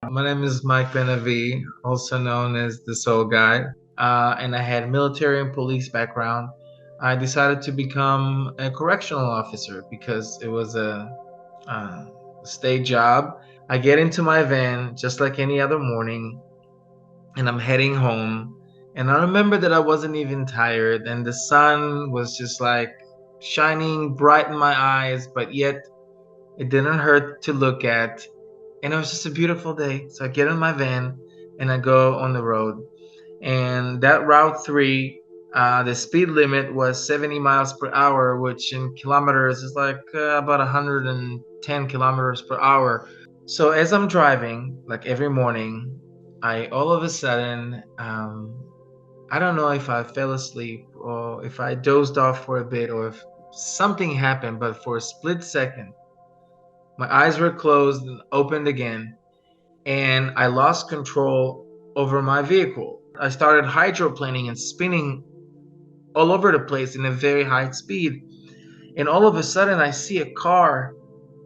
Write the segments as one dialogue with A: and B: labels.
A: My name is Mike Benavee, also known as the Soul Guy, and I had military and police background. I decided to become a correctional officer because it was a state job. I get into my van just like any other morning, and I'm heading home. And I remember that I wasn't even tired, and the sun was just like shining bright in my eyes, but yet it didn't hurt to look at, and it was just a beautiful day. So I get in my van and I go on the road. And that Route 3, the speed limit was 70 miles per hour, which in kilometers is like about 110 kilometers per hour. So as I'm driving, like every morning, I all of a sudden, I don't know if I fell asleep or if I dozed off for a bit or if something happened, but for a split second, my eyes were closed and opened again, and I lost control over my vehicle. I started hydroplaning and spinning all over the place in a very high speed. And all of a sudden, I see a car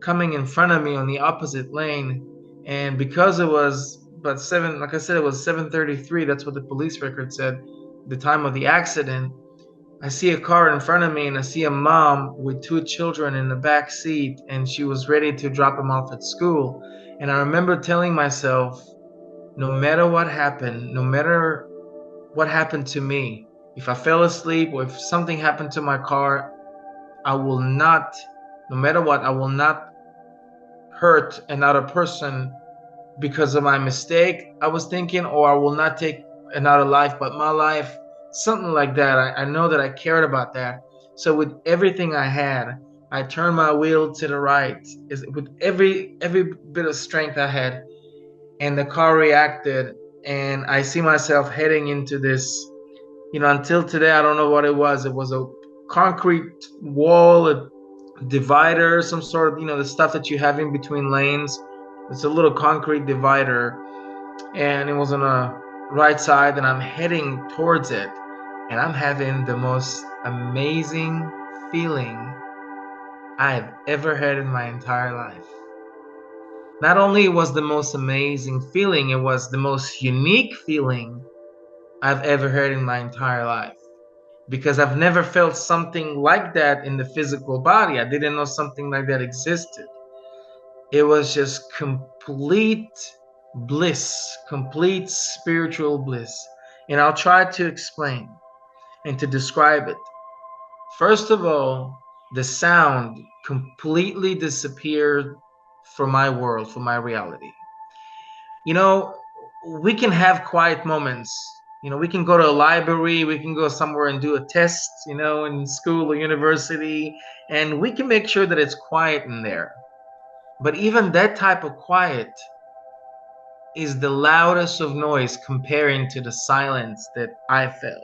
A: coming in front of me on the opposite lane. And because it was but seven, like I said, it was 7:33. That's what the police record said. The time of the accident. I see a car in front of me, and I see a mom with two children in the back seat, and she was ready to drop them off at school. And I remember telling myself, no matter what happened, no matter what happened to me, if I fell asleep or if something happened to my car, I will not, no matter what, I will not hurt another person because of my mistake, I was thinking, or I will not take another life but my life, something like that. I know that I cared about that. So with everything I had, I turned my wheel to the right, with every bit of strength I had, and the car reacted, and I see myself heading into this, until today I don't know what it was. It was a concrete wall, a divider, some sort of, the stuff that you have in between lanes. It's a little concrete divider, and it was on the right side, and I'm heading towards it, and I'm having the most amazing feeling I've ever had in my entire life. Not only was the most amazing feeling, it was the most unique feeling I've ever had in my entire life, because I've never felt something like that in the physical body. I didn't know something like that existed. It was just complete bliss, complete spiritual bliss. And I'll try to explain and to describe it. First of all, the sound completely disappeared from my world, from my reality. You know, we can have quiet moments. We can go to a library, we can go somewhere and do a test, in school or university, and we can make sure that it's quiet in there. But even that type of quiet is the loudest of noise comparing to the silence that I felt.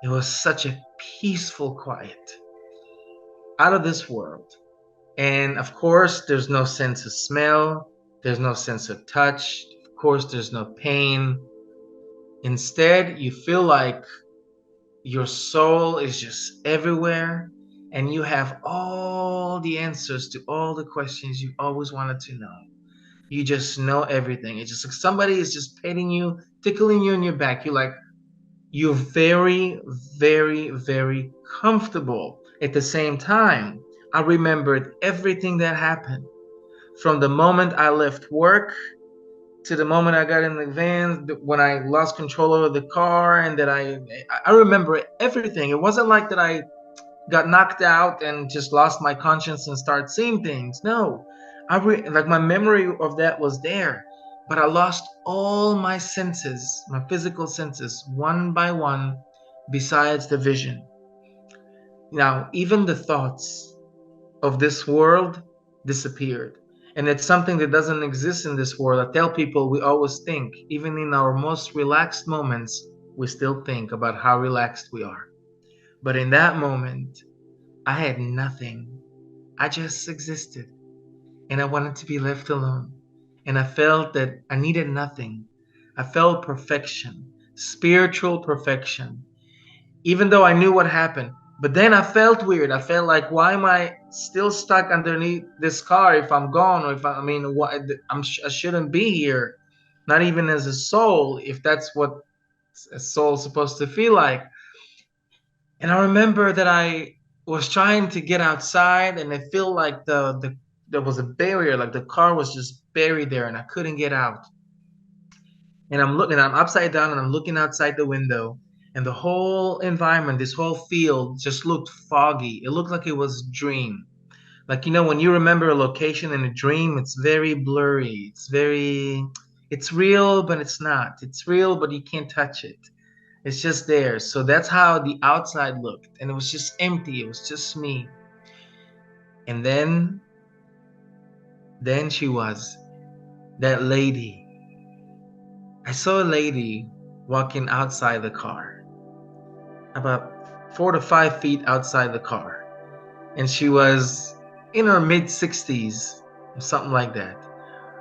A: It was such a peaceful quiet, out of this world. And of course, there's no sense of smell, there's no sense of touch, of course, there's no pain. Instead, you feel like your soul is just everywhere, and you have all the answers to all the questions you always wanted to know. You just know everything. It's just like somebody is just petting you, tickling you in your back. You're very, very, very comfortable. At the same time, I remembered everything that happened from the moment I left work to the moment I got in the van, when I lost control over the car, and that I remember everything. It wasn't like that I got knocked out and just lost my conscience and started seeing things. No, like my memory of that was there, but I lost all my senses, my physical senses, one by one, besides the vision. Now, even the thoughts of this world disappeared. And it's something that doesn't exist in this world. I tell people we always think, even in our most relaxed moments, we still think about how relaxed we are. But in that moment, I had nothing. I just existed. And I wanted to be left alone. And I felt that I needed nothing. I felt perfection, spiritual perfection. Even though I knew what happened, But then I felt weird. I felt like, why am I still stuck underneath this car if I'm gone, or if I mean, what I shouldn't be here, not even as a soul, if that's what a soul's supposed to feel like. And I remember that I was trying to get outside, and I feel like there was a barrier, like the car was just buried there, and I couldn't get out. And I'm looking, I'm upside down, and I'm looking outside the window, and the whole environment, this whole field, just looked foggy. It looked like it was a dream. Like, when you remember a location in a dream, it's very blurry. It's real, but it's not. It's real, but you can't touch it. It's just there. So that's how the outside looked. And it was just empty. It was just me. And then she was that lady. I saw a lady walking outside the car, about 4 to 5 feet outside the car. And she was in her mid 60s, or something like that.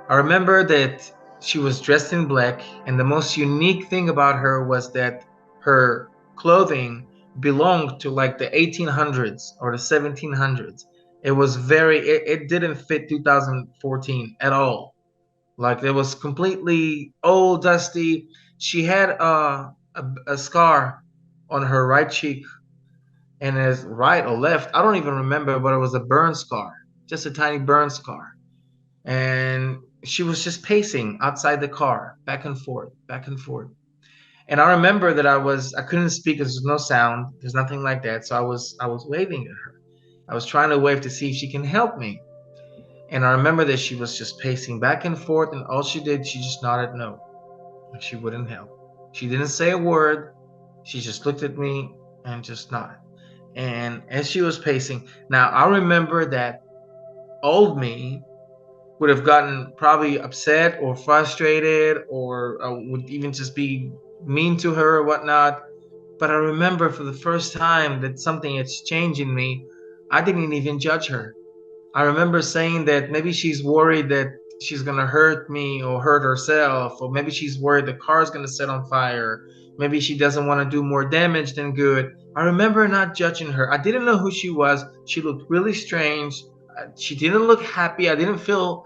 A: I remember that she was dressed in black, and the most unique thing about her was that her clothing belonged to like the 1800s or the 1700s. It didn't fit 2014 at all. Like, it was completely old, dusty. She had a scar on her right cheek, and his right or left, I don't even remember, but it was a burn scar, just a tiny burn scar. And she was just pacing outside the car, back and forth, back and forth. And I remember that I couldn't speak because there's no sound, there's nothing like that. So I was waving at her. I was trying to wave to see if she can help me. And I remember that she was just pacing back and forth, and all she did, she just nodded no. Like, she wouldn't help. She didn't say a word. She just looked at me and just nodded. And as she was pacing, now I remember that old me would have gotten probably upset or frustrated, or would even just be mean to her or whatnot. But I remember for the first time that something had changed in me. I didn't even judge her. I remember saying that maybe she's worried that she's gonna hurt me or hurt herself, or maybe she's worried the car's gonna set on fire. Maybe she doesn't want to do more damage than good. I remember not judging her. I didn't know who she was. She looked really strange. She didn't look happy. I didn't feel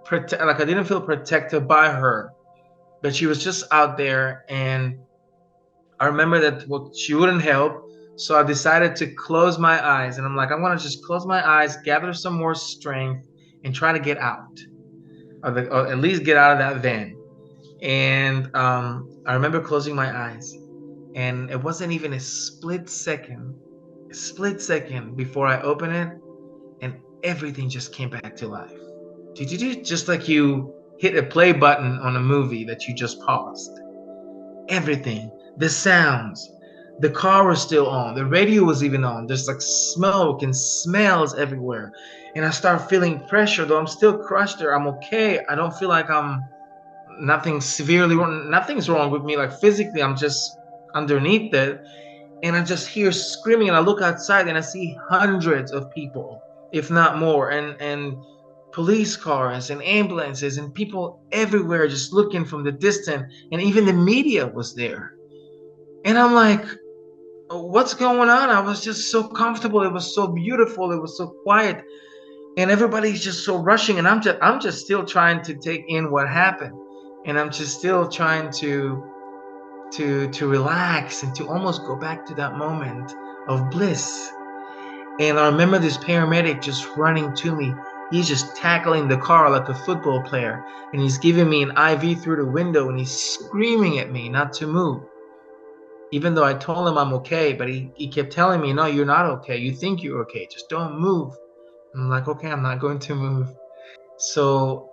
A: protected by her, but she was just out there. And I remember that, well, she wouldn't help. So I decided to close my eyes, and I'm like, I'm gonna just close my eyes, gather some more strength, and try to get out, or at least get out of that van. And I remember closing my eyes, and it wasn't even a split second before I opened it, and everything just came back to life. Just like you hit a play button on a movie that you just paused. Everything, the sounds, the car was still on, the radio was even on. There's like smoke and smells everywhere. And I start feeling pressure, though I'm still crushed there. I'm okay. I don't feel like I'm nothing severely wrong. Nothing's wrong with me. Like, physically, I'm just underneath it. And I just hear screaming, and I look outside, and I see hundreds of people, if not more, and police cars and ambulances and people everywhere just looking from the distance, and even the media was there. And I'm like, what's going on? I was just so comfortable. It was so beautiful. It was so quiet, and everybody's just so rushing, and I'm just still trying to take in what happened, and I'm just still trying to relax and to almost go back to that moment of bliss. And I remember this paramedic just running to me. He's just tackling the car like a football player, and he's giving me an IV through the window, and he's screaming at me not to move. Even though I told him I'm okay, but he kept telling me, no, you're not okay. You think you're okay. Just don't move. I'm like, okay, I'm not going to move. So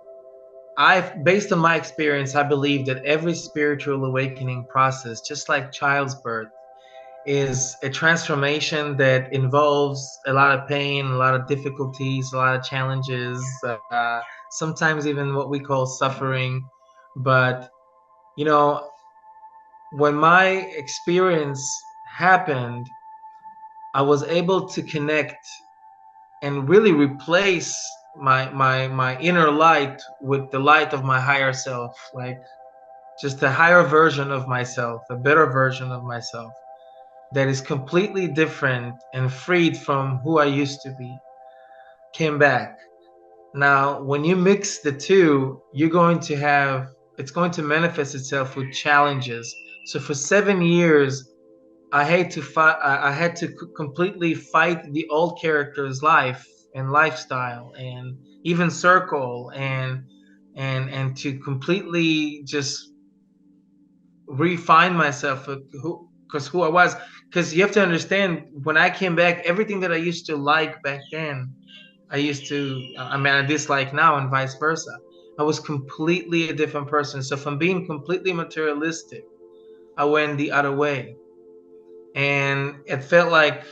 A: based on my experience, I believe that every spiritual awakening process, just like child's birth, is a transformation that involves a lot of pain, a lot of difficulties, a lot of challenges, sometimes even what we call suffering. But, you know, when my experience happened, I was able to connect and really replace my inner light with the light of my higher self, like just a higher version of myself, a better version of myself. that is completely different and freed from who I used to be came back. Now, when you mix the two, you're going to have it's going to manifest itself with challenges. So for 7 years, I had to fight. I had to completely fight the old character's life and lifestyle, and even circle, and to completely just refine myself who I was. Because you have to understand, when I came back, everything that I used to like back then, I dislike now, and vice versa. I was completely a different person. So from being completely materialistic, I went the other way. And it felt like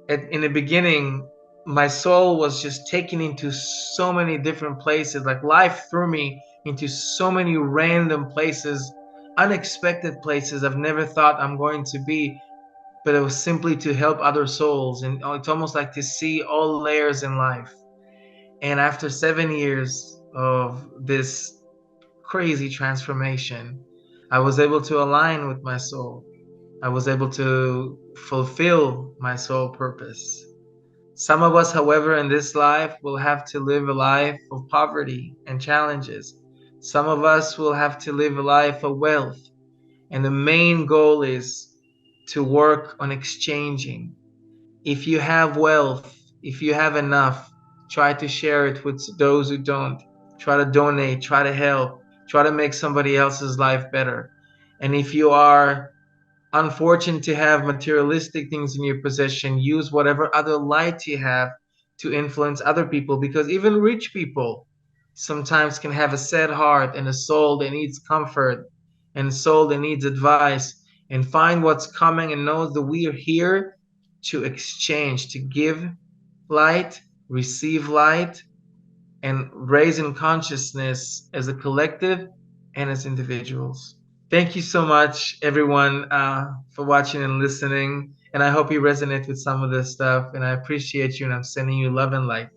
A: in the beginning, my soul was just taken into so many different places. Like life threw me into so many random places, unexpected places I've never thought I'm going to be. But it was simply to help other souls. And it's almost like to see all layers in life. And after 7 years of this crazy transformation, I was able to align with my soul. I was able to fulfill my soul purpose. Some of us, however, in this life will have to live a life of poverty and challenges. Some of us will have to live a life of wealth. And the main goal is to work on exchanging. If you have wealth, if you have enough, try to share it with those who don't. Try to donate, try to help, try to make somebody else's life better. And if you are unfortunate to have materialistic things in your possession, use whatever other light you have to influence other people, because even rich people sometimes can have a sad heart and a soul that needs comfort and a soul that needs advice, and find what's coming and knows that we are here to exchange, to give light, receive light, and raise in consciousness as a collective and as individuals. Thank you so much, everyone, for watching and listening. And I hope you resonate with some of this stuff. And I appreciate you, and I'm sending you love and light.